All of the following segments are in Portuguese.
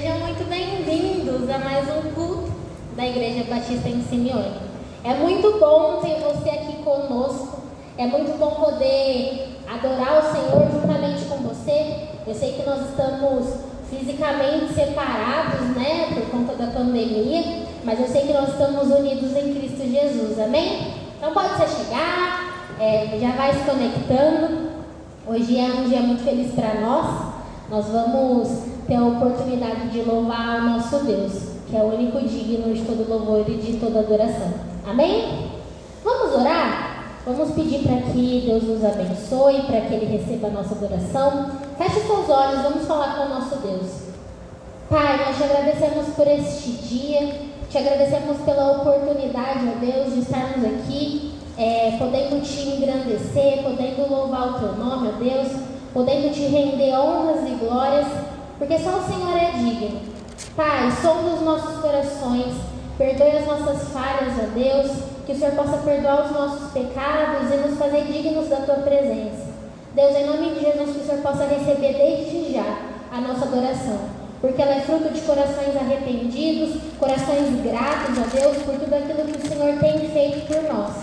Sejam muito bem-vindos a mais um culto da Igreja Batista em Simeone. É muito bom ter você aqui conosco, é muito bom poder adorar o Senhor juntamente com você. Eu sei que nós estamos fisicamente separados, né, por conta da pandemia, mas eu sei que nós estamos unidos em Cristo Jesus, amém? Então pode se chegar, já vai se conectando. Hoje é um dia muito feliz para nós. Nós vamos ter a oportunidade de louvar o nosso Deus, que é o único digno de todo louvor e de toda adoração. Amém? Vamos orar? Vamos pedir para que Deus nos abençoe, para que Ele receba a nossa adoração. Feche seus olhos, vamos falar com o nosso Deus. Pai, nós te agradecemos por este dia, te agradecemos pela oportunidade, ó Deus, de estarmos aqui, podendo te engrandecer, podendo louvar o teu nome, ó Deus, podendo te render honras e glórias, porque só o Senhor é digno. Pai, sonda os nossos corações, perdoe as nossas falhas, ó Deus, que o Senhor possa perdoar os nossos pecados e nos fazer dignos da Tua presença. Deus, em nome de Jesus, que o Senhor possa receber desde já a nossa adoração, porque ela é fruto de corações arrependidos, corações gratos, ó Deus, por tudo aquilo que o Senhor tem feito por nós.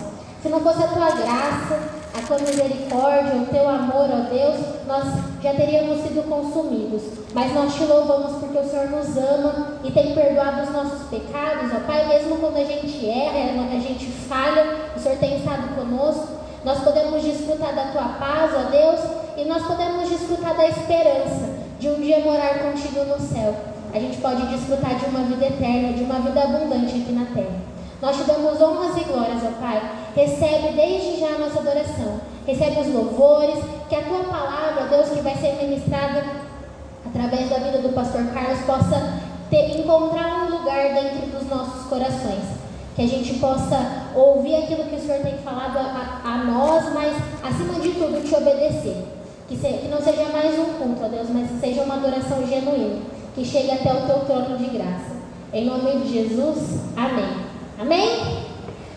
Se não fosse a Tua graça, a Tua misericórdia, o Teu amor, ó Deus, nós já teríamos sido consumidos. Mas nós Te louvamos porque o Senhor nos ama e tem perdoado os nossos pecados, ó Pai. Mesmo quando a gente erra, a gente falha, o Senhor tem estado conosco. Nós podemos desfrutar da Tua paz, ó Deus, e nós podemos desfrutar da esperança de um dia morar contigo no céu. A gente pode desfrutar de uma vida eterna, de uma vida abundante aqui na terra. Nós Te damos honras e glórias, ó Pai. Recebe desde já a nossa adoração. Recebe os louvores, que a Tua palavra, ó Deus, que vai ser ministrada através da vida do pastor Carlos, possa encontrar um lugar dentro dos nossos corações. Que a gente possa ouvir aquilo que o Senhor tem falado a nós, mas acima de tudo Te obedecer. Que não seja mais um culto, ó Deus, mas que seja uma adoração genuína, que chegue até o Teu trono de graça. Em nome de Jesus, amém. Amém?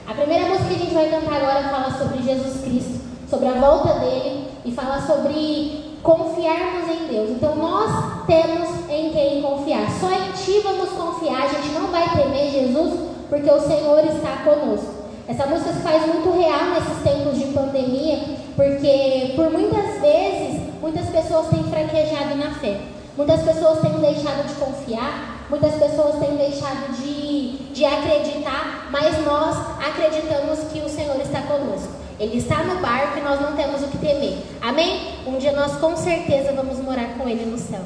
A primeira música que a gente vai cantar agora fala sobre Jesus Cristo, sobre a volta dele e fala sobre confiarmos em Deus. Então nós temos em quem confiar. Só em Ti vamos confiar. A gente não vai temer Jesus porque o Senhor está conosco. Essa música se faz muito real nesses tempos de pandemia, porque por muitas vezes muitas pessoas têm fraquejado na fé. Muitas pessoas têm deixado de confiar, muitas pessoas têm deixado de acreditar, mas nós acreditamos que o Senhor está conosco. Ele está no barco e nós não temos o que temer. Amém? Um dia nós com certeza vamos morar com Ele no céu.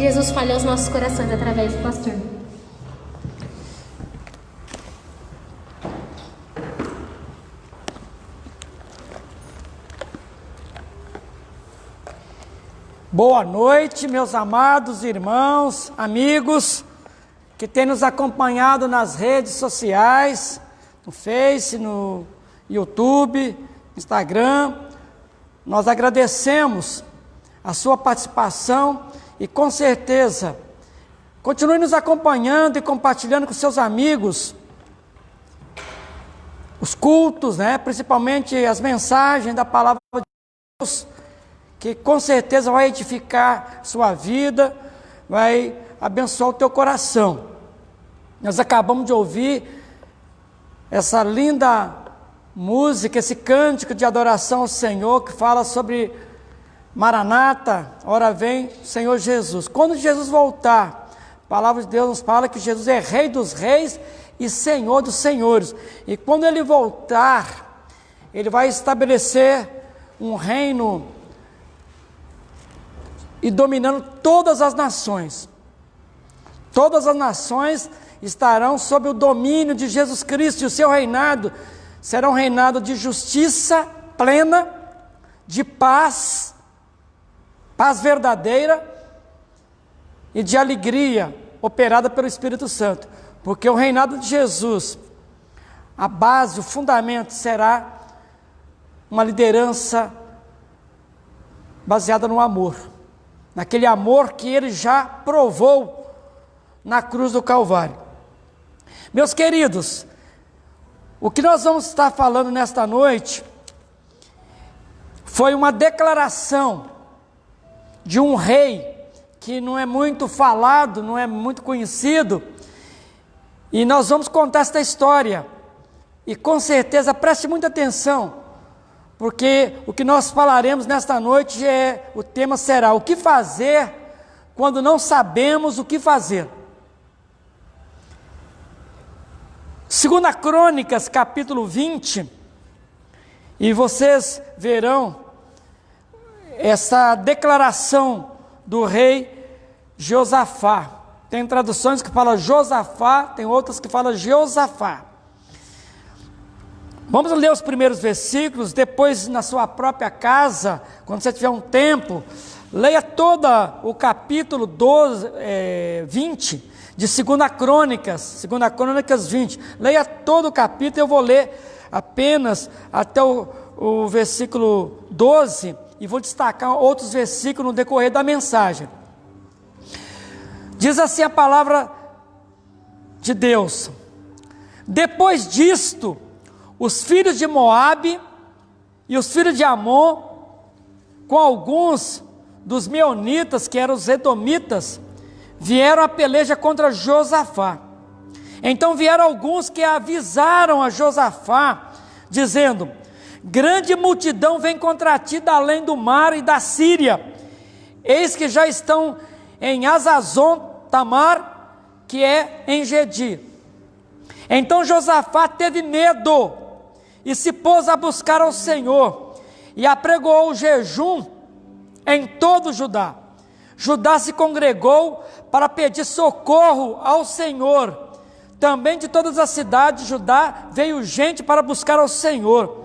Jesus fale aos nossos corações através do pastor. Boa noite, meus amados irmãos, amigos que têm nos acompanhado nas redes sociais, no Face, no YouTube, Instagram. Nós agradecemos a sua participação e com certeza continue nos acompanhando e compartilhando com seus amigos os cultos, principalmente as mensagens da palavra de Deus, que com certeza vai edificar sua vida, vai abençoar o teu coração. Nós acabamos de ouvir essa linda música, esse cântico de adoração ao Senhor, que fala sobre Maranata, ora vem Senhor Jesus. Quando Jesus voltar, a palavra de Deus nos fala que Jesus é Rei dos reis e Senhor dos senhores. E quando Ele voltar, Ele vai estabelecer um reino e dominando todas as nações. Todas as nações estarão sob o domínio de Jesus Cristo, e o seu reinado será um reinado de justiça plena, de paz, paz verdadeira e de alegria operada pelo Espírito Santo, porque o reinado de Jesus, a base, o fundamento será uma liderança baseada no amor, naquele amor que Ele já provou na cruz do Calvário. Meus queridos, o que nós vamos estar falando nesta noite foi uma declaração de um rei que não é muito falado, não é muito conhecido, e nós vamos contar esta história, e com certeza preste muita atenção, porque o que nós falaremos nesta noite o tema será: o que fazer quando não sabemos o que fazer. 2 Crônicas, capítulo 20, e vocês verão essa declaração do rei Josafá. Tem traduções que falam Josafá, tem outras que falam Jeosafá. Vamos ler os primeiros versículos, depois na sua própria casa, quando você tiver um tempo, leia todo o capítulo 20 de 2 Crônicas, 2 Crônicas 20, leia todo o capítulo. Eu vou ler apenas até o versículo 12, e vou destacar outros versículos no decorrer da mensagem. Diz assim a palavra de Deus: depois disto, os filhos de Moabe e os filhos de Amon, com alguns dos meunitas, que eram os edomitas, vieram à peleja contra Josafá. Então vieram alguns que avisaram a Josafá, dizendo: grande multidão vem contra ti da além do mar e da Síria, eis que já estão em Azazon Tamar, que é em Gedi. Então Josafá teve medo e se pôs a buscar ao Senhor, e apregoou o jejum em todo Judá. Judá se congregou para pedir socorro ao Senhor. Também de todas as cidades de Judá veio gente para buscar ao Senhor.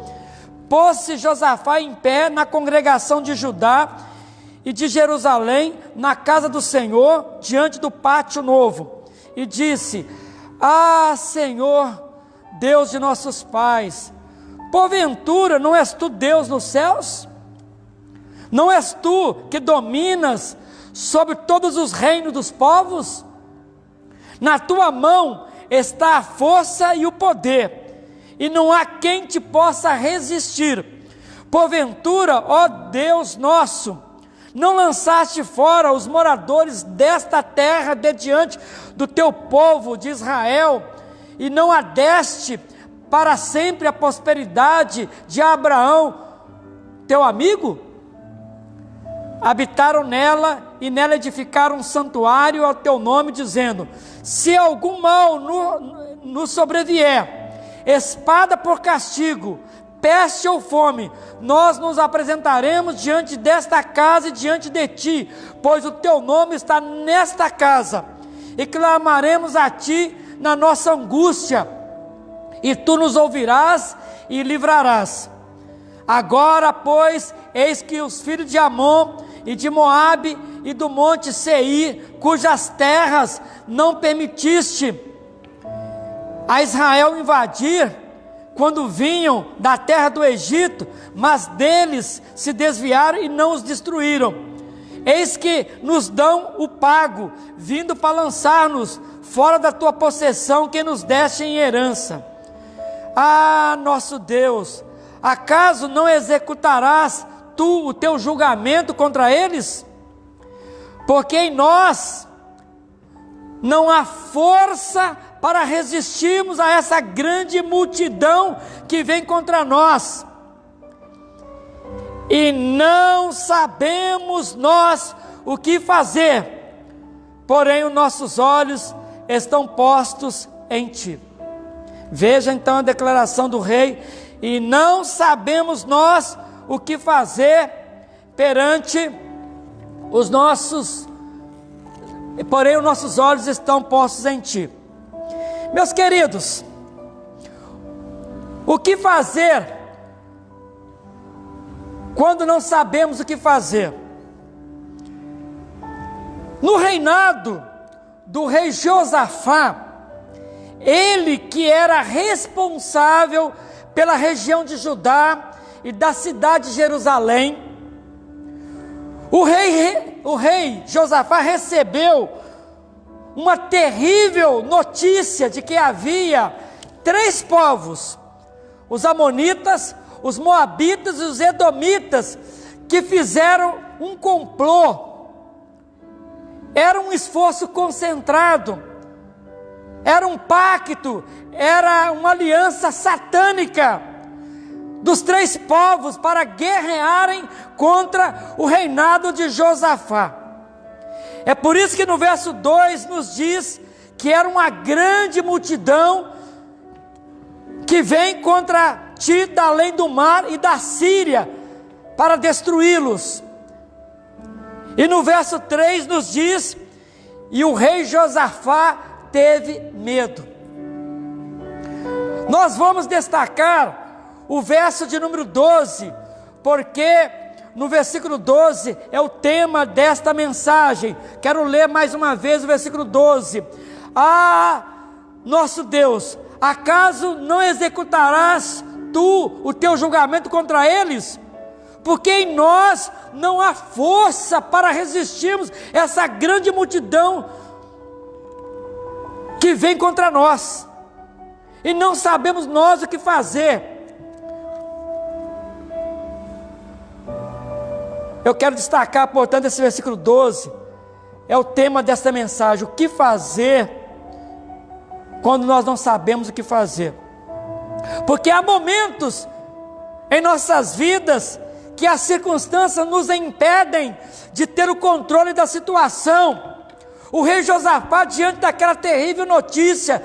Pôs-se Josafá em pé na congregação de Judá e de Jerusalém, na casa do Senhor, diante do pátio novo, e disse: ah, Senhor, Deus de nossos pais, porventura não és tu Deus nos céus? Não és tu que dominas sobre todos os reinos dos povos? Na tua mão está a força e o poder, e não há quem te possa resistir. Porventura, ó Deus nosso, não lançaste fora os moradores desta terra de diante do teu povo de Israel, e não adeste para sempre a prosperidade de Abraão, teu amigo? Habitaram nela e nela edificaram um santuário ao teu nome, dizendo: se algum mal nos sobrevier, espada por castigo, peste ou fome, nós nos apresentaremos diante desta casa e diante de ti, pois o teu nome está nesta casa, e clamaremos a ti na nossa angústia, e tu nos ouvirás e livrarás. Agora, pois, eis que os filhos de Amon e de Moabe e do monte Seir, cujas terras não permitiste a Israel invadir, quando vinham da terra do Egito, mas deles se desviaram e não os destruíram. Eis que nos dão o pago, vindo para lançar-nos fora da tua possessão, que nos deste em herança. Ah, nosso Deus, acaso não executarás tu o teu julgamento contra eles? Porque em nós não há força para resistirmos a essa grande multidão que vem contra nós. E não sabemos nós o que fazer, porém os nossos olhos estão postos em ti. Veja então a declaração do rei: e não sabemos nós o que fazer perante os nossos, porém os nossos olhos estão postos em ti. Meus queridos, o que fazer quando não sabemos o que fazer? No reinado do rei Josafá, ele que era responsável pela região de Judá e da cidade de Jerusalém, o rei Josafá recebeu uma terrível notícia de que havia 3 povos, os amonitas, os moabitas e os edomitas, que fizeram um complô. Era um esforço concentrado, era um pacto, era uma aliança satânica dos 3 povos para guerrearem contra o reinado de Josafá. É por isso que no verso 2 nos diz que era uma grande multidão que vem contra ti da além do mar e da Síria para destruí-los. E no verso 3 nos diz: e o rei Josafá teve medo. Nós vamos destacar o verso de número 12, porque no versículo 12 é o tema desta mensagem. Quero ler mais uma vez o versículo 12. Ah, nosso Deus, acaso não executarás tu o teu julgamento contra eles? Porque em nós não há força para resistirmos essa grande multidão que vem contra nós, e não sabemos nós o que fazer. Eu quero destacar, portanto, esse versículo 12, é o tema desta mensagem: o que fazer quando nós não sabemos o que fazer. Porque há momentos em nossas vidas que as circunstâncias nos impedem de ter o controle da situação. O rei Josafá, diante daquela terrível notícia,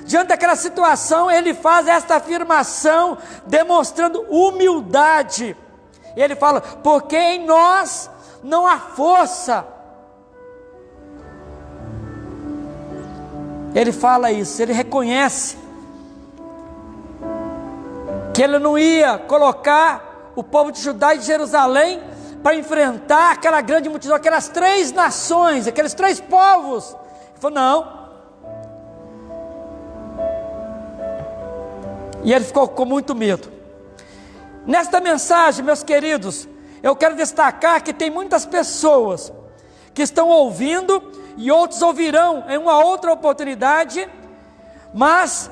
diante daquela situação, ele faz esta afirmação, demonstrando humildade. Ele fala: porque em nós não há força. Ele fala isso, ele reconhece que ele não ia colocar o povo de Judá e de Jerusalém para enfrentar aquela grande multidão, aquelas 3 nações, aqueles 3 povos. Ele falou: não. E ele ficou com muito medo. Nesta mensagem, meus queridos, eu quero destacar que tem muitas pessoas que estão ouvindo, e outros ouvirão em uma outra oportunidade, mas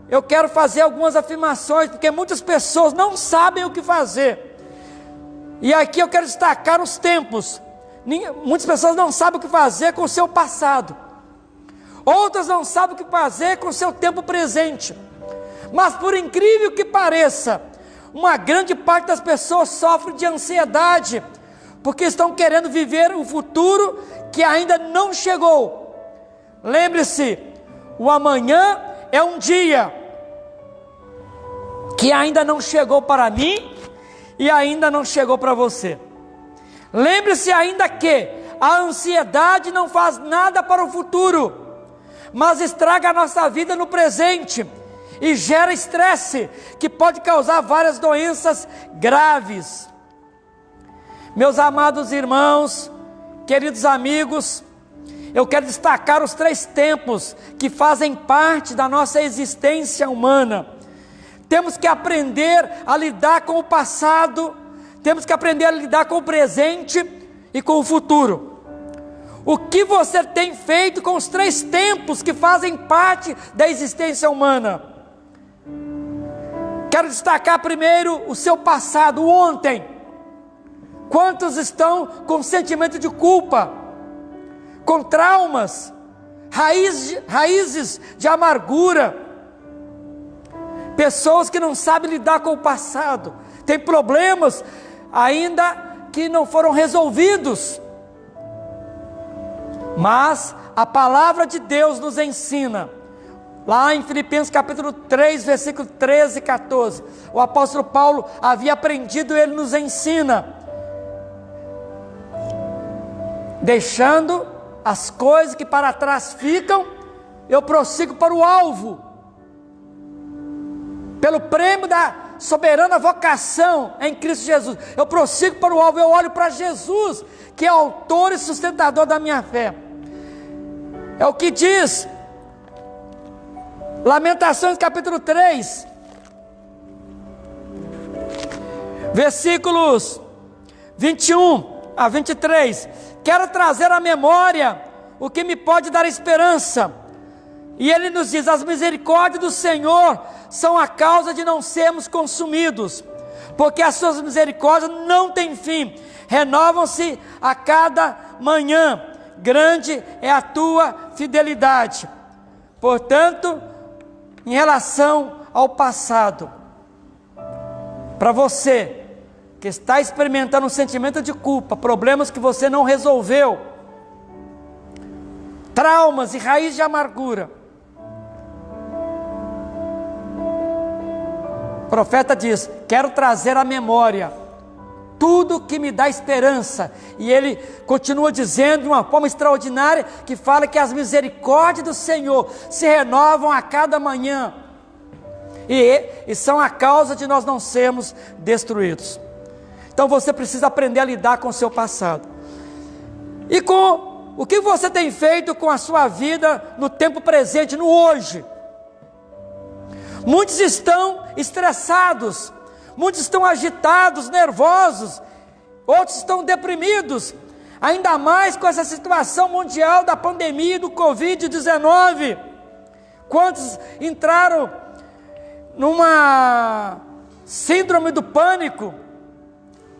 eu quero fazer algumas afirmações, porque muitas pessoas não sabem o que fazer. E aqui eu quero destacar os tempos. Muitas pessoas não sabem o que fazer com o seu passado, outras não sabem o que fazer com o seu tempo presente. Mas por incrível que pareça, uma grande parte das pessoas sofre de ansiedade, porque estão querendo viver o futuro que ainda não chegou. Lembre-se, o amanhã é um dia que ainda não chegou para mim e ainda não chegou para você. Lembre-se ainda que a ansiedade não faz nada para o futuro, mas estraga a nossa vida no presente e gera estresse, que pode causar várias doenças graves. Meus amados irmãos, queridos amigos, eu quero destacar os 3 tempos que fazem parte da nossa existência humana. Temos que aprender a lidar com o passado, temos que aprender a lidar com o presente e com o futuro. O que você tem feito com os 3 tempos que fazem parte da existência humana? Quero destacar primeiro o seu passado, o ontem. Quantos estão com sentimento de culpa, com traumas, raízes de amargura? Pessoas que não sabem lidar com o passado, têm problemas ainda que não foram resolvidos. Mas a palavra de Deus nos ensina, lá em Filipenses capítulo 3, versículo 13 e 14, o apóstolo Paulo havia aprendido, ele nos ensina: deixando as coisas que para trás ficam, eu prossigo para o alvo, pelo prêmio da soberana vocação em Cristo Jesus. Eu prossigo para o alvo, eu olho para Jesus, que é autor e sustentador da minha fé. É o que diz Lamentações capítulo 3, versículos 21 a 23. Quero trazer à memória o que me pode dar esperança. E ele nos diz: as misericórdias do Senhor são a causa de não sermos consumidos, porque as suas misericórdias não têm fim, renovam-se a cada manhã, grande é a tua fidelidade. Portanto, em relação ao passado, para você que está experimentando um sentimento de culpa, problemas que você não resolveu, traumas e raiz de amargura, o profeta diz: quero trazer à memória tudo que me dá esperança. E ele continua dizendo de uma forma extraordinária, que fala que as misericórdias do Senhor se renovam a cada manhã, e são a causa de nós não sermos destruídos. Então você precisa aprender a lidar com o seu passado, e com o que você tem feito com a sua vida no tempo presente, no hoje. Muitos estão estressados, muitos estão agitados, nervosos, outros estão deprimidos, ainda mais com essa situação mundial da pandemia do Covid-19. Quantos entraram numa síndrome do pânico?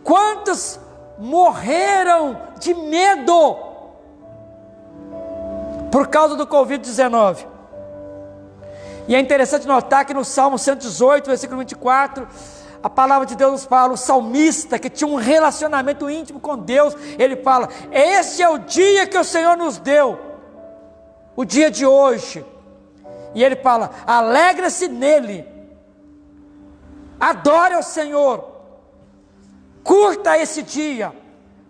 Quantos morreram de medo por causa do Covid-19? E é interessante notar que no Salmo 118, versículo 24, a palavra de Deus nos fala, o salmista, que tinha um relacionamento íntimo com Deus, ele fala: este é o dia que o Senhor nos deu, o dia de hoje. E ele fala: alegra-se nele, adore ao Senhor, curta esse dia,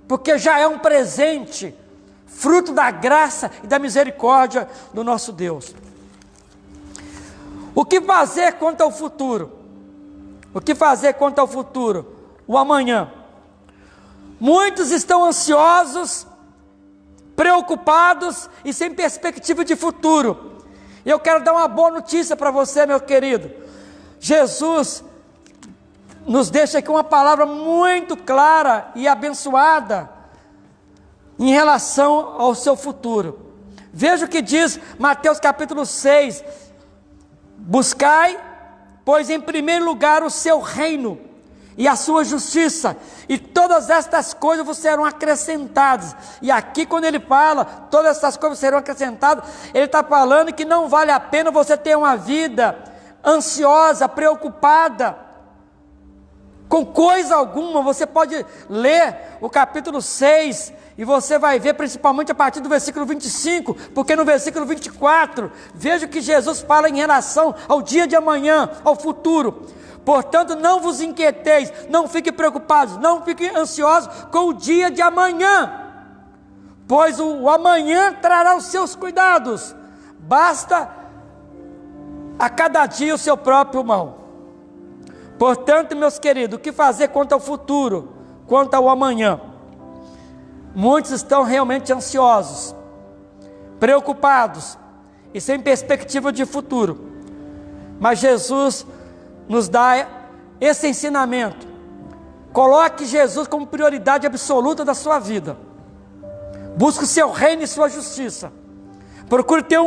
porque já é um presente, fruto da graça e da misericórdia do nosso Deus. O que fazer quanto ao futuro? O que fazer quanto ao futuro? O amanhã. Muitos estão ansiosos, preocupados e sem perspectiva de futuro. E eu quero dar uma boa notícia para você, meu querido. Jesus nos deixa aqui uma palavra muito clara e abençoada em relação ao seu futuro. Veja o que diz Mateus capítulo 6. Buscai, pois, em primeiro lugar o seu reino e a sua justiça, e todas estas coisas vos serão acrescentadas. E aqui, quando ele fala todas estas coisas serão acrescentadas, ele está falando que não vale a pena você ter uma vida ansiosa, preocupada com coisa alguma. Você pode ler o capítulo 6 e você vai ver, principalmente a partir do versículo 25, porque no versículo 24, veja o que Jesus fala em relação ao dia de amanhã, ao futuro. Portanto, não vos inquieteis, não fiquem preocupados, não fiquem ansiosos com o dia de amanhã, pois o amanhã trará os seus cuidados. Basta a cada dia o seu próprio mal. Portanto, meus queridos, o que fazer quanto ao futuro, quanto ao amanhã? Muitos estão realmente ansiosos, preocupados e sem perspectiva de futuro. Mas Jesus nos dá esse ensinamento. Coloque Jesus como prioridade absoluta da sua vida. Busque o seu reino e sua justiça. Procure ter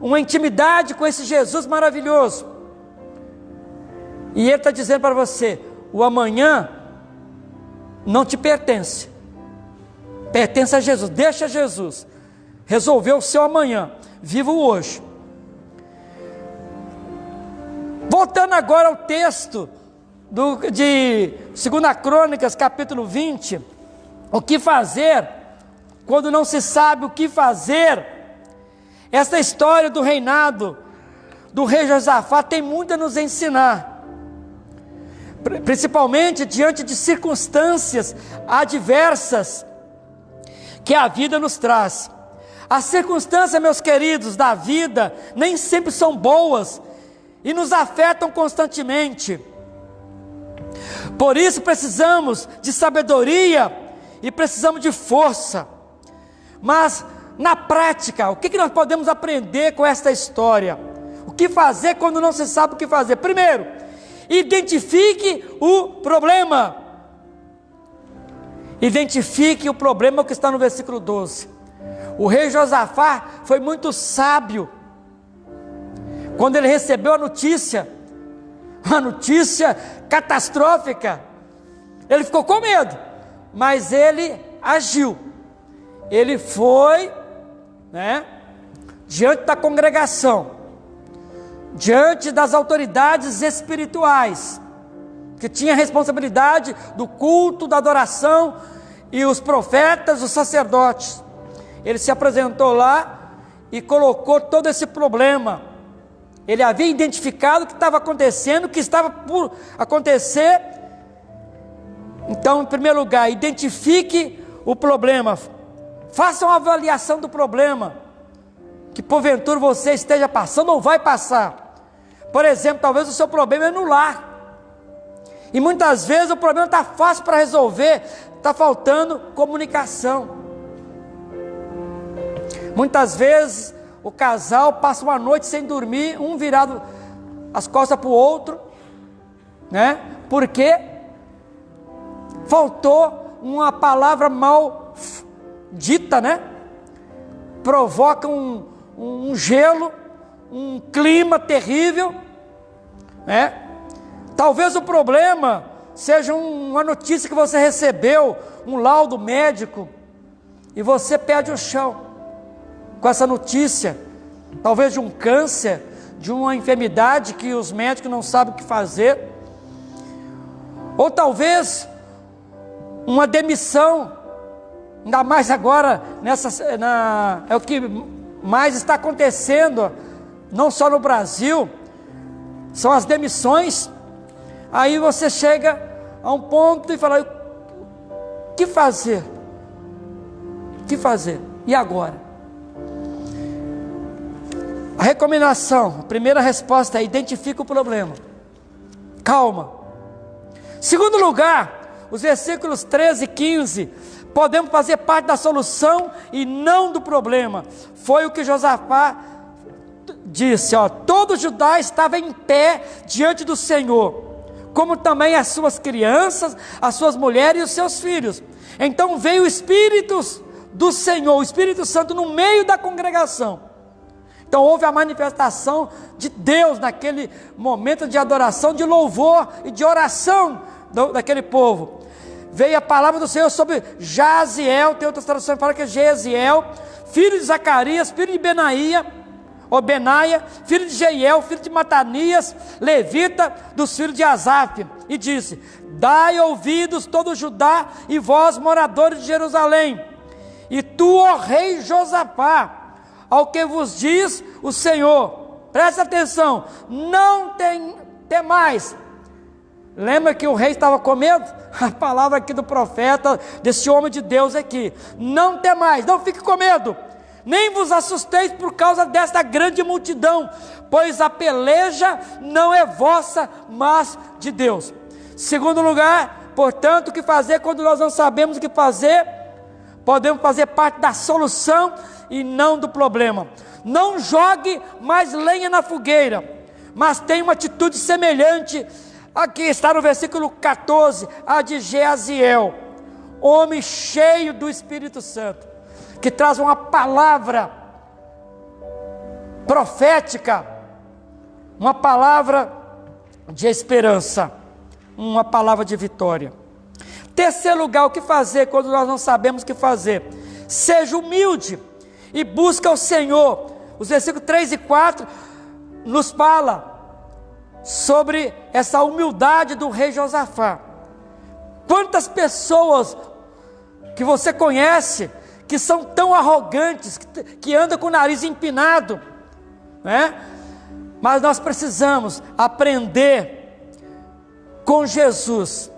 uma intimidade com esse Jesus maravilhoso. E Ele está dizendo para você: o amanhã não te pertence, pertence a Jesus. Deixa Jesus resolver o seu amanhã. Viva o hoje. Voltando agora ao texto de 2 Crônicas, capítulo 20. O que fazer quando não se sabe o que fazer? Essa história do reinado do rei Josafá tem muito a nos ensinar, principalmente diante de circunstâncias adversas que a vida nos traz. As circunstâncias, meus queridos, da vida nem sempre são boas e nos afetam constantemente. Por isso precisamos de sabedoria e precisamos de força. Mas na prática, o que nós podemos aprender com esta história? O que fazer quando não se sabe o que fazer? Primeiro, identifique o problema. Identifique o problema que está no versículo 12. O rei Josafá foi muito sábio quando ele recebeu a notícia, uma notícia catastrófica. Ele ficou com medo, mas ele agiu. Ele foi, diante da congregação, diante das autoridades espirituais, que tinha a responsabilidade do culto, da adoração, e os profetas, os sacerdotes. Ele se apresentou lá e colocou todo esse problema. Ele havia identificado o que estava acontecendo, o que estava por acontecer. Então, em primeiro lugar, identifique o problema. Faça uma avaliação do problema que porventura você esteja passando ou vai passar. Por exemplo, talvez o seu problema é no lar. E muitas vezes o problema está fácil para resolver, está faltando comunicação. Muitas vezes o casal passa uma noite sem dormir, um virado as costas para o outro, porque faltou uma palavra mal dita, provoca um gelo, um clima terrível, Talvez o problema seja uma notícia que você recebeu, um laudo médico, e você perde o chão com essa notícia, talvez de um câncer, de uma enfermidade que os médicos não sabem o que fazer, ou talvez uma demissão, ainda mais agora, é o que mais está acontecendo, não só no Brasil, são as demissões. Aí você chega a um ponto e fala: o que fazer? O que fazer? E agora? A recomendação, a primeira resposta é: identifica o problema. Calma. Segundo lugar, os versículos 13 e 15, podemos fazer parte da solução e não do problema. Foi o que Josafá disse, todo Judá estava em pé diante do Senhor, como também as suas crianças, as suas mulheres e os seus filhos. Então veio o Espírito do Senhor, o Espírito Santo no meio da congregação. Então houve a manifestação de Deus naquele momento de adoração, de louvor e de oração daquele povo. Veio a palavra do Senhor sobre Jaziel, tem outras traduções que falam que é Jeziel, filho de Zacarias, filho de Benaia, filho de Jeiel, filho de Matanias, levita dos filhos de Asaf, e disse: dai ouvidos todo Judá e vós moradores de Jerusalém, e tu, ó rei Josafá, ao que vos diz o Senhor. Presta atenção, não temais, Lembra que o rei estava com medo? A palavra aqui do profeta, desse homem de Deus aqui: não temais, não fique com medo, nem vos assusteis por causa desta grande multidão, pois a peleja não é vossa, mas de Deus. Segundo lugar, portanto, o que fazer quando nós não sabemos o que fazer? Podemos fazer parte da solução e não do problema. Não jogue mais lenha na fogueira, mas tenha uma atitude semelhante. Aqui está no versículo 14, a de Geaziel, homem cheio do Espírito Santo, que traz uma palavra profética, uma palavra de esperança, uma palavra de vitória. Terceiro lugar, o que fazer quando nós não sabemos o que fazer? Seja humilde e busca o Senhor. Os versículos 3 e 4 nos fala sobre essa humildade do rei Josafá. Quantas pessoas que você conhece que são tão arrogantes, que andam com o nariz empinado, né? Mas nós precisamos aprender com Jesus.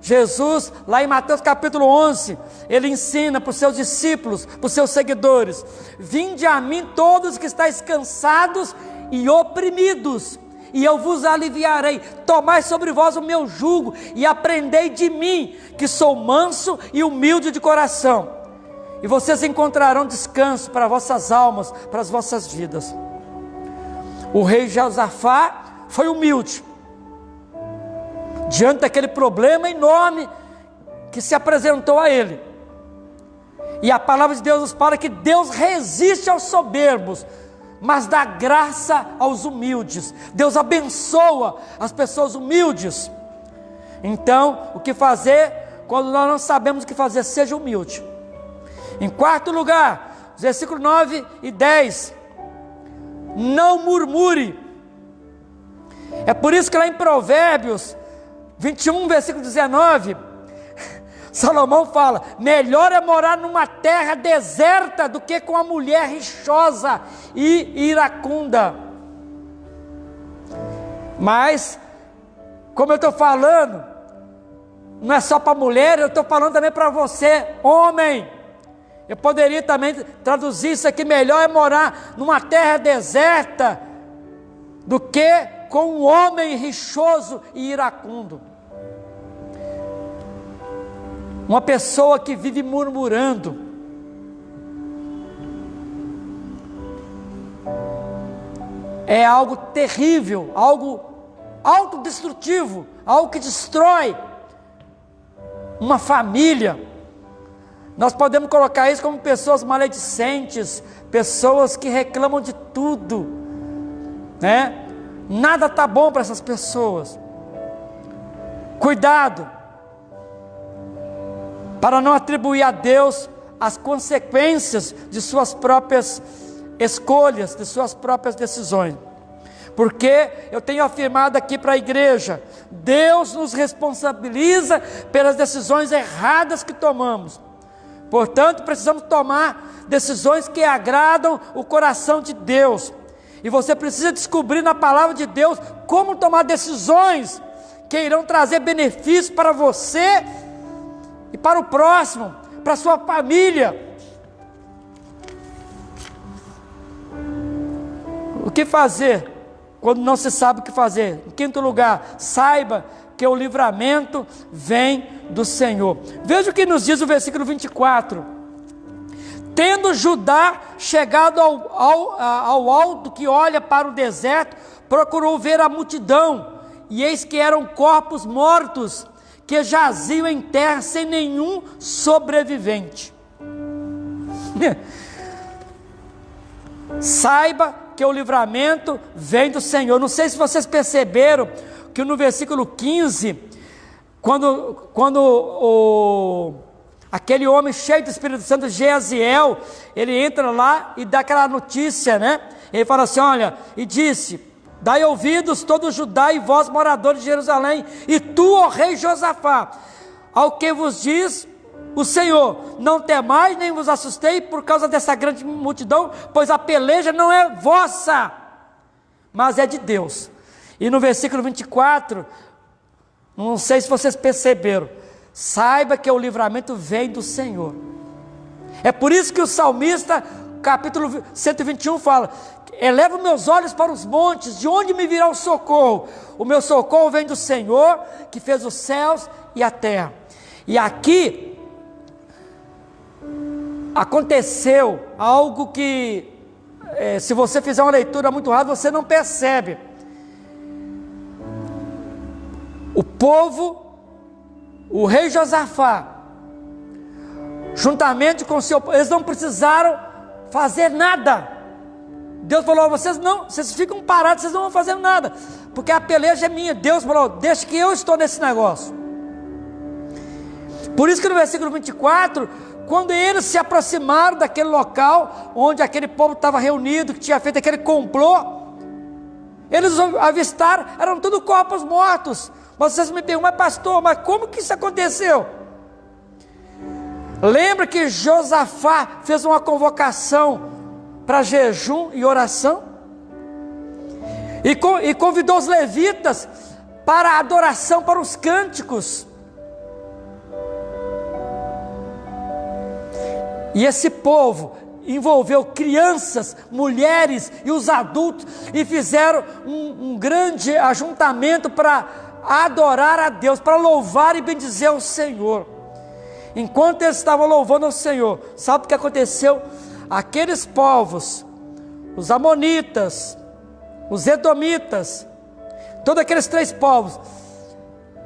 Jesus, lá em Mateus capítulo 11, ele ensina para os seus discípulos, para os seus seguidores: vinde a mim todos que estáis cansados e oprimidos, e eu vos aliviarei. Tomai sobre vós o meu jugo e aprendei de mim, que sou manso e humilde de coração, e vocês encontrarão descanso para vossas almas, para as vossas vidas. O rei Josafá foi humilde diante daquele problema enorme que se apresentou a ele. E a palavra de Deus nos fala que Deus resiste aos soberbos, mas dá graça aos humildes. Deus abençoa as pessoas humildes. Então, o que fazer quando nós não sabemos o que fazer? Seja humilde. Em quarto lugar, os versículos 9 e 10, não murmure. É por isso que lá em Provérbios 21, versículo 19, Salomão fala: melhor é morar numa terra deserta do que com a mulher rixosa e iracunda. Mas, como eu estou falando, não é só para mulher, eu estou falando também para você, homem. Eu poderia também traduzir isso aqui: melhor é morar numa terra deserta do que com um homem rixoso e iracundo. Uma pessoa que vive murmurando é algo terrível, algo autodestrutivo, algo que destrói uma família. Nós podemos colocar isso como pessoas maledicentes, pessoas que reclamam de tudo, né? Nada está bom para essas pessoas. Cuidado para não atribuir a Deus as consequências de suas próprias escolhas, de suas próprias decisões. Porque eu tenho afirmado aqui para a igreja: Deus nos responsabiliza pelas decisões erradas que tomamos. Portanto, precisamos tomar decisões que agradam o coração de Deus. E você precisa descobrir na palavra de Deus como tomar decisões que irão trazer benefícios para você e para o próximo, para a sua família. O que fazer quando não se sabe o que fazer? Em quinto lugar, saiba que o livramento vem do Senhor. Veja o que nos diz o versículo 24: tendo Judá chegado ao alto que olha para o deserto, procurou ver a multidão, e eis que eram corpos mortos, que jaziam em terra sem nenhum sobrevivente. Saiba que o livramento vem do Senhor. Não sei se vocês perceberam que no versículo 15, quando aquele homem cheio do Espírito Santo, Geaziel, ele entra lá e dá aquela notícia, né? Ele fala assim: olha, e disse: dai ouvidos todo Judá e vós moradores de Jerusalém, e tu, ó rei Josafá, ao que vos diz o Senhor: não temais nem vos assustei por causa dessa grande multidão, pois a peleja não é vossa, mas é de Deus. E no versículo 24, Não sei se vocês perceberam. Saiba que o livramento vem do Senhor. É por isso que o salmista, capítulo 121, fala: elevo meus olhos para os montes, de onde me virá o socorro? O meu socorro vem do Senhor, que fez os céus e a terra. E aqui aconteceu algo que, se você fizer uma leitura muito rápida, você não percebe. O povo, o rei Josafá, juntamente com o seu povo, eles não precisaram fazer nada. Deus falou: vocês ficam parados, vocês não vão fazer nada, porque a peleja é minha. Deus falou: deixa que eu estou nesse negócio. Por isso que no versículo 24, quando eles se aproximaram daquele local, onde aquele povo estava reunido, que tinha feito aquele complô, eles avistaram, eram tudo corpos mortos. Mas vocês me perguntam: mas pastor, mas como que isso aconteceu? Lembra que Josafá fez uma convocação para jejum e oração? E convidou os levitas para a adoração, para os cânticos. E esse povo envolveu crianças, mulheres e os adultos, e fizeram um grande ajuntamento para adorar a Deus, para louvar e bendizer o Senhor. Enquanto eles estavam louvando ao Senhor, sabe o que aconteceu? Aqueles povos, os amonitas, os edomitas, todos aqueles 3 povos,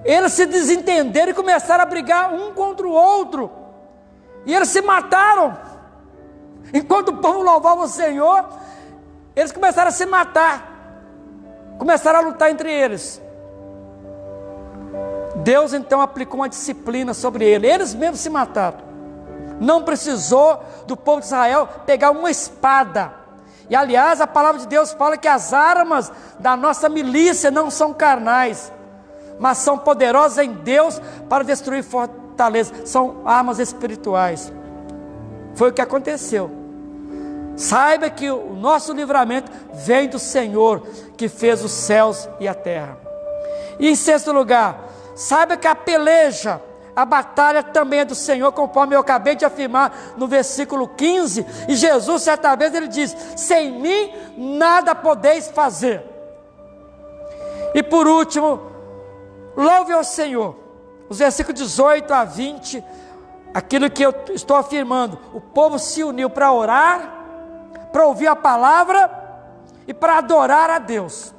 eles se desentenderam e começaram a brigar um contra o outro, e eles se mataram. Enquanto o povo louvava o Senhor, eles começaram a se matar, começaram a lutar entre eles. Deus então aplicou uma disciplina sobre eles mesmos se mataram. Não precisou do povo de Israel pegar uma espada. E aliás, a palavra de Deus fala que as armas da nossa milícia não são carnais, mas são poderosas em Deus para destruir fortalezas, são armas espirituais. Foi o que aconteceu. Saiba que o nosso livramento vem do Senhor, que fez os céus e a terra. E em 6º lugar, saiba que a peleja, a batalha também é do Senhor, conforme eu acabei de afirmar no versículo 15. E Jesus, certa vez, ele diz: sem mim nada podeis fazer. E por último, louve ao Senhor. Os versículos 18 a 20, aquilo que eu estou afirmando: o povo se uniu para orar, para ouvir a palavra e para adorar a Deus.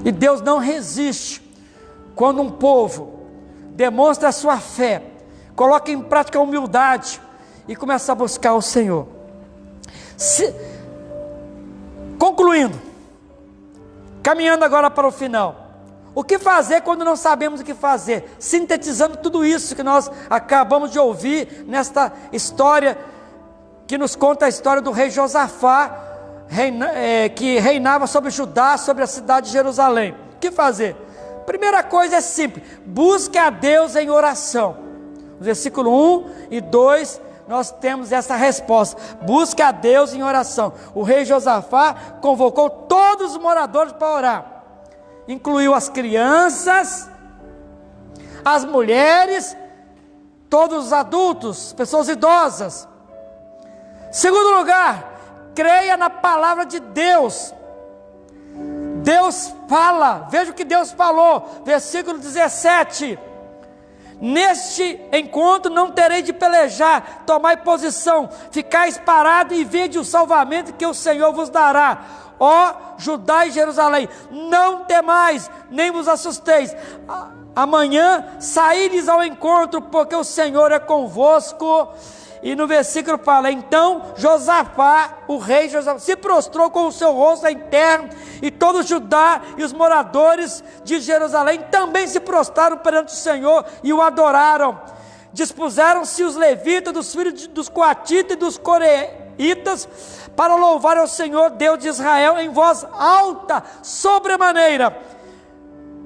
E Deus não resiste quando um povo demonstra a sua fé, coloca em prática a humildade e começa a buscar o Senhor. Concluindo, caminhando agora para o final, o que fazer quando não sabemos o que fazer? Sintetizando tudo isso que nós acabamos de ouvir nesta história, que nos conta a história do rei Josafá, que reinava sobre Judá, sobre a cidade de Jerusalém. O que fazer? Primeira coisa é simples: busque a Deus em oração. No versículo 1 e 2 nós temos essa resposta: busque a Deus em oração. O rei Josafá convocou todos os moradores para orar, incluiu as crianças, as mulheres, todos os adultos, pessoas idosas. Segundo lugar, creia na palavra de Deus. Deus fala, veja o que Deus falou, versículo 17: neste encontro não terei de pelejar, tomai posição, ficais parado e vede o salvamento que o Senhor vos dará, ó Judá e Jerusalém. Não temais, nem vos assusteis, amanhã saíres ao encontro, porque o Senhor é convosco. E no versículo fala: então Josafá, o rei Josafá, se prostrou com o seu rosto em terra, e todo Judá e os moradores de Jerusalém também se prostraram perante o Senhor e o adoraram. Dispuseram-se os levitas, dos filhos dos coatitas e dos coreitas, para louvar ao Senhor Deus de Israel em voz alta, sobremaneira.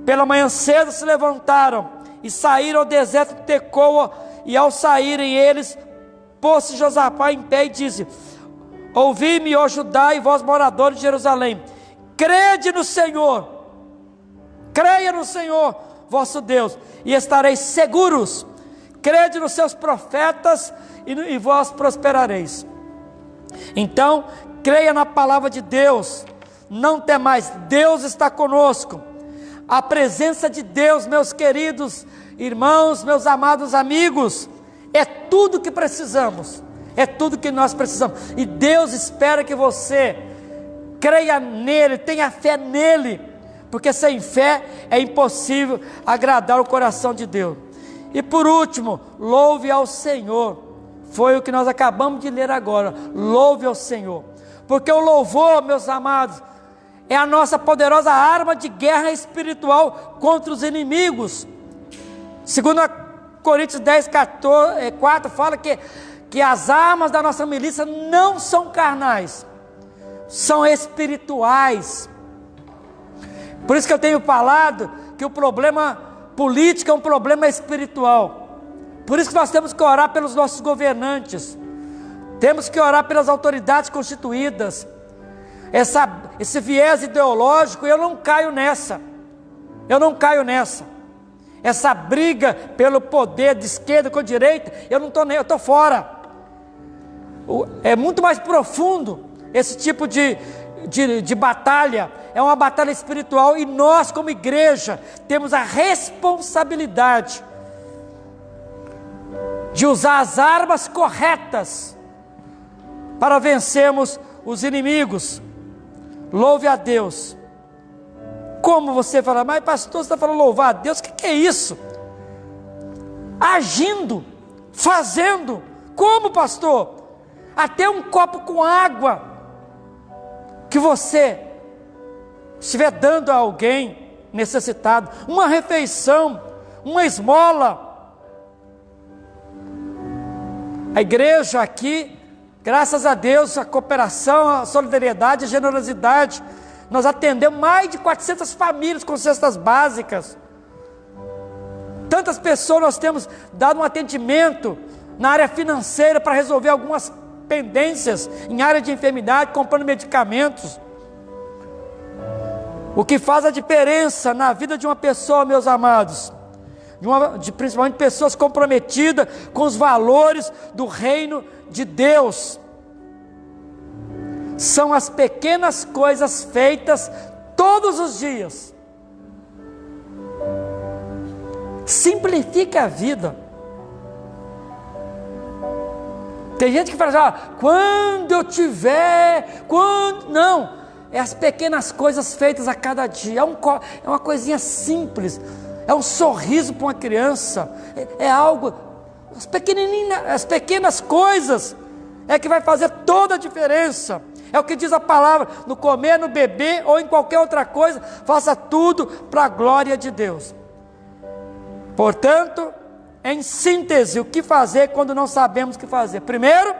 Pela manhã cedo se levantaram e saíram ao deserto de Tecoa, e ao saírem eles, pôs-se Josafá em pé e disse: ouvi-me, ó Judá, e vós moradores de Jerusalém, crede no Senhor, creia no Senhor vosso Deus, e estareis seguros. Crede nos seus profetas, e vós prosperareis. Então, creia na palavra de Deus, não temais, Deus está conosco. A presença de Deus, meus queridos irmãos, meus amados amigos, é tudo que precisamos, é tudo que nós precisamos, e Deus espera que você creia nele, tenha fé nele, porque sem fé é impossível agradar o coração de Deus. E por último, louve ao Senhor. Foi o que nós acabamos de ler agora. Louve ao Senhor, porque o louvor, meus amados, é a nossa poderosa arma de guerra espiritual contra os inimigos. 2 Coríntios 10:4 fala que as armas da nossa milícia não são carnais, são espirituais. Por isso que eu tenho falado que o problema político é um problema espiritual. Por isso que nós temos que orar pelos nossos governantes, temos que orar pelas autoridades constituídas. Esse viés ideológico, eu não caio nessa. Essa briga pelo poder de esquerda com direita, eu estou fora. É muito mais profundo esse tipo de batalha. É uma batalha espiritual, e nós como igreja temos a responsabilidade de usar as armas corretas para vencermos os inimigos. Louve a Deus. Como você fala, mas pastor, você está falando louvar a Deus, o que é isso? Agindo, fazendo. Como, pastor? Até um copo com água que você estiver dando a alguém necessitado, uma refeição, uma esmola. A igreja aqui, graças a Deus, a cooperação, a solidariedade, a generosidade, nós atendemos mais de 400 famílias com cestas básicas. Tantas pessoas nós temos dado um atendimento na área financeira para resolver algumas pendências em área de enfermidade, comprando medicamentos. O que faz a diferença na vida de uma pessoa, meus amados, principalmente pessoas comprometidas com os valores do reino de Deus, são as pequenas coisas feitas todos os dias. Simplifica a vida. Tem gente que fala assim, quando eu tiver, não, é as pequenas coisas feitas a cada dia. É uma coisinha simples, é um sorriso para uma criança, é algo, as pequenas coisas é que vai fazer toda a diferença. É o que diz a palavra: no comer, no beber ou em qualquer outra coisa, faça tudo para a glória de Deus. Portanto, em síntese, o que fazer quando não sabemos o que fazer? Primeiro,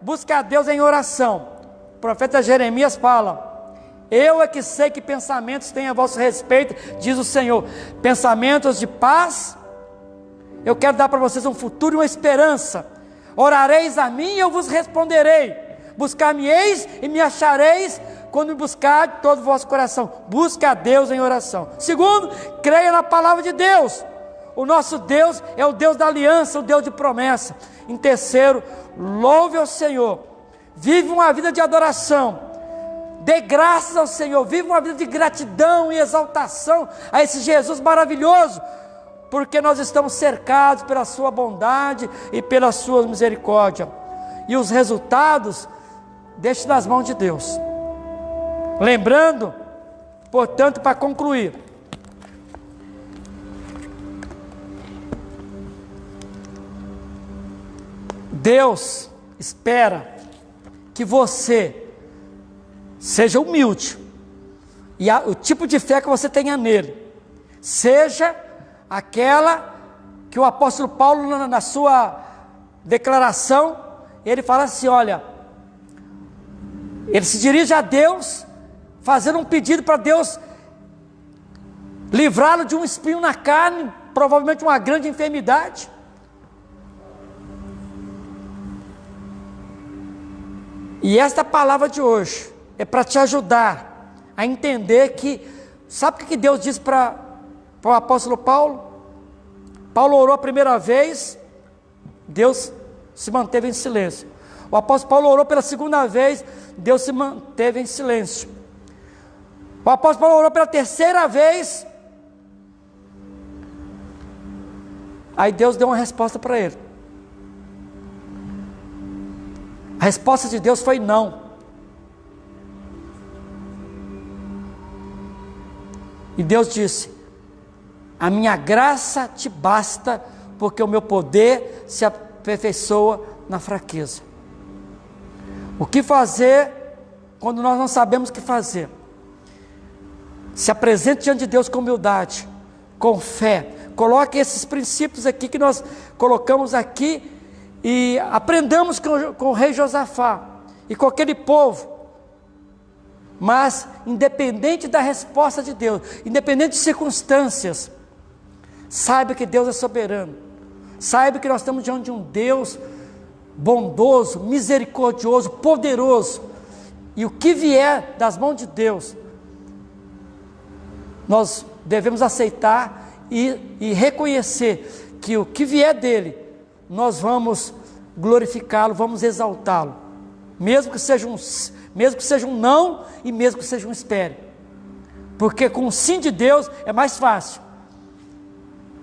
busque a Deus em oração. O profeta Jeremias fala: eu é que sei que pensamentos têm a vosso respeito, diz o Senhor, pensamentos de paz. Eu quero dar para vocês um futuro e uma esperança. Orareis a mim e eu vos responderei. Buscar-me-eis e me achareis quando me buscar de todo o vosso coração. Busque a Deus em oração. Segundo, creia na palavra de Deus. O nosso Deus é o Deus da aliança, o Deus de promessa. Em terceiro, louve ao Senhor. Vive uma vida de adoração. Dê graças ao Senhor. Vive uma vida de gratidão e exaltação a esse Jesus maravilhoso, porque nós estamos cercados pela sua bondade e pela sua misericórdia. E os resultados, deixe nas mãos de Deus. Lembrando, portanto, para concluir, Deus espera que você seja humilde, e o tipo de fé que você tenha nele seja aquela que o apóstolo Paulo, na sua declaração, ele fala assim, olha, ele se dirige a Deus, fazendo um pedido para Deus livrá-lo de um espinho na carne, provavelmente uma grande enfermidade. E esta palavra de hoje é para te ajudar a entender que, sabe o que Deus diz para Foi o apóstolo Paulo. Paulo orou a primeira vez, Deus se manteve em silêncio. O apóstolo Paulo orou pela segunda vez, Deus se manteve em silêncio. O apóstolo Paulo orou pela terceira vez, aí Deus deu uma resposta para ele. A resposta de Deus foi não. E Deus disse: a minha graça te basta, porque o meu poder se aperfeiçoa na fraqueza. O que fazer quando nós não sabemos o que fazer? Se apresente diante de Deus com humildade, com fé. Coloque esses princípios aqui que nós colocamos aqui e aprendamos com o rei Josafá e com aquele povo. Mas independente da resposta de Deus, independente de circunstâncias, saiba que Deus é soberano. Saiba que nós estamos diante de um Deus bondoso, misericordioso, poderoso. E o que vier das mãos de Deus, nós devemos aceitar e reconhecer que o que vier dele, nós vamos glorificá-lo, vamos exaltá-lo, mesmo que seja um não e mesmo que seja um espere, porque com o sim de Deus é mais fácil.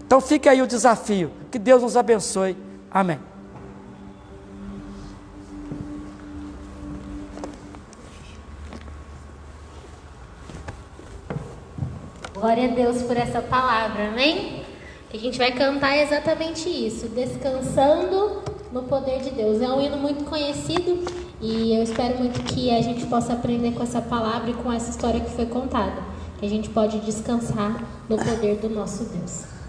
Então fica aí o desafio, que Deus nos abençoe, amém. Glória a Deus por essa palavra, amém? Que a gente vai cantar exatamente isso, descansando no poder de Deus. É um hino muito conhecido e eu espero muito que a gente possa aprender com essa palavra e com essa história que foi contada, que a gente pode descansar no poder do nosso Deus.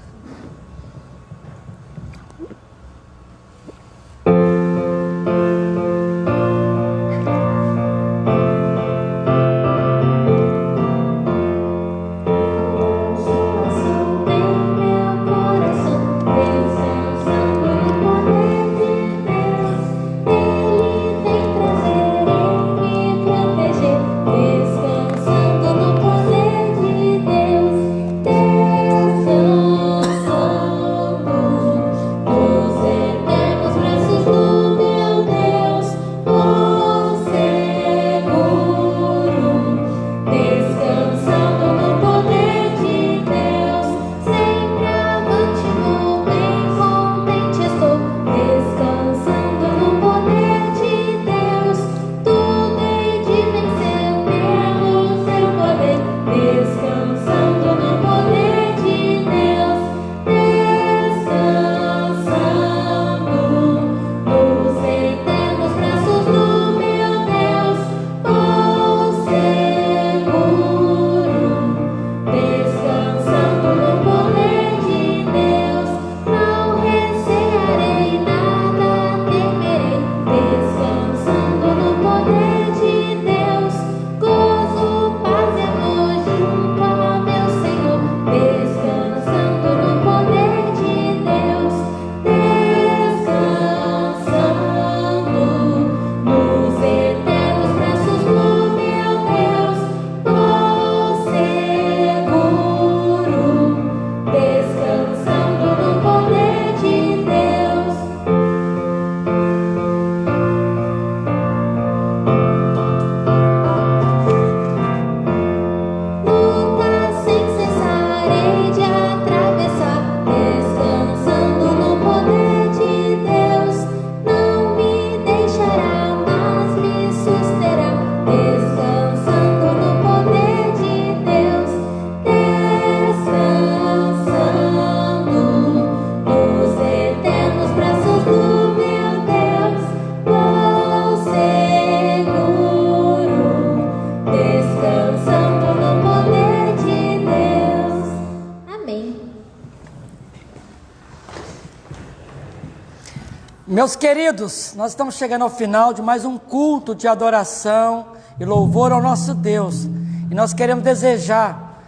Meus queridos, nós estamos chegando ao final de mais um culto de adoração e louvor ao nosso Deus. E nós queremos desejar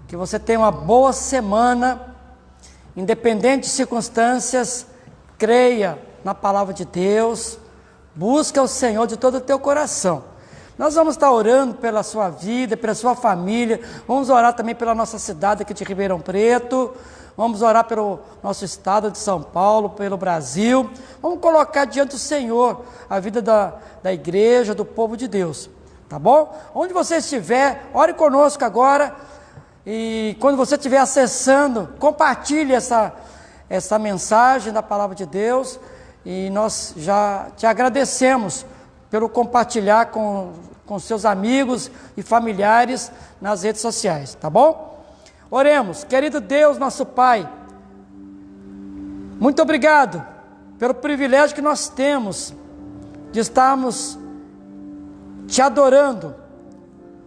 que você tenha uma boa semana, independente de circunstâncias. Creia na palavra de Deus, busca o Senhor de todo o teu coração, Nós vamos estar orando pela sua vida, pela sua família, vamos orar também pela nossa cidade aqui de Ribeirão Preto, vamos orar pelo nosso estado de São Paulo, pelo Brasil, vamos colocar diante do Senhor a vida da igreja, do povo de Deus, tá bom? Onde você estiver, ore conosco agora, e quando você estiver acessando, compartilhe essa mensagem da palavra de Deus, e nós já te agradecemos pelo compartilhar com seus amigos e familiares nas redes sociais, tá bom? Oremos. Querido Deus, nosso Pai, muito obrigado pelo privilégio que nós temos de estarmos te adorando,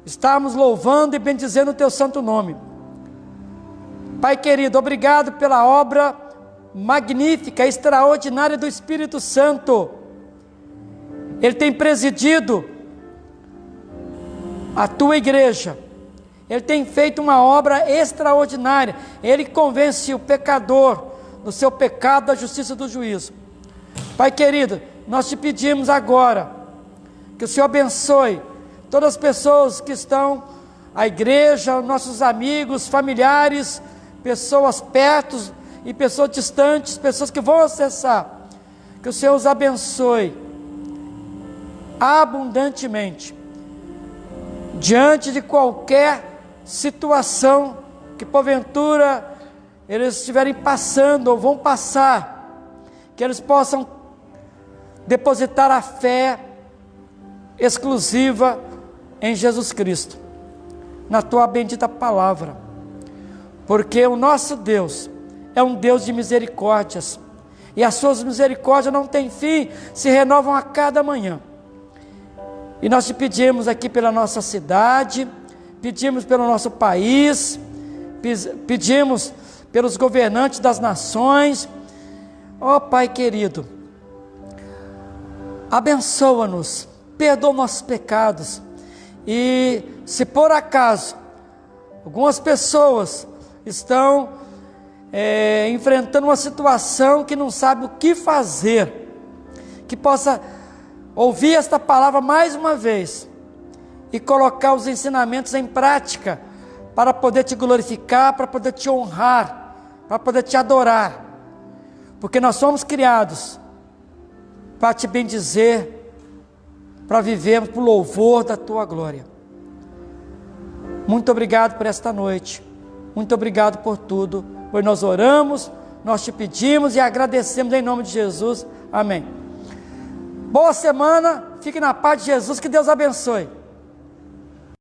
estarmos louvando e bendizendo o teu santo nome. Pai querido, obrigado pela obra magnífica, extraordinária do Espírito Santo. Ele tem presidido a tua igreja, Ele tem feito uma obra extraordinária, Ele convence o pecador do seu pecado, da justiça e do juízo. Pai querido, nós te pedimos agora, que o Senhor abençoe todas as pessoas que estão, a igreja, nossos amigos, familiares, pessoas perto e pessoas distantes, pessoas que vão acessar, que o Senhor os abençoe abundantemente, diante de qualquer situação que porventura eles estiverem passando ou vão passar, que eles possam depositar a fé exclusiva em Jesus Cristo, na tua bendita palavra, porque o nosso Deus é um Deus de misericórdias, e as suas misericórdias não têm fim, se renovam a cada manhã. E nós te pedimos aqui pela nossa cidade, pedimos pelo nosso país, pedimos pelos governantes das nações. Ó Pai querido, abençoa-nos, perdoa nossos pecados, e se por acaso algumas pessoas estão enfrentando uma situação que não sabe o que fazer, que possa ouvir esta palavra mais uma vez e colocar os ensinamentos em prática, para poder te glorificar, para poder te honrar, para poder te adorar, porque nós somos criados para te bendizer, para vivermos por louvor da tua glória. Muito obrigado por esta noite, muito obrigado por tudo, pois nós oramos, nós te pedimos e agradecemos em nome de Jesus, amém. Boa semana, fique na paz de Jesus, que Deus abençoe.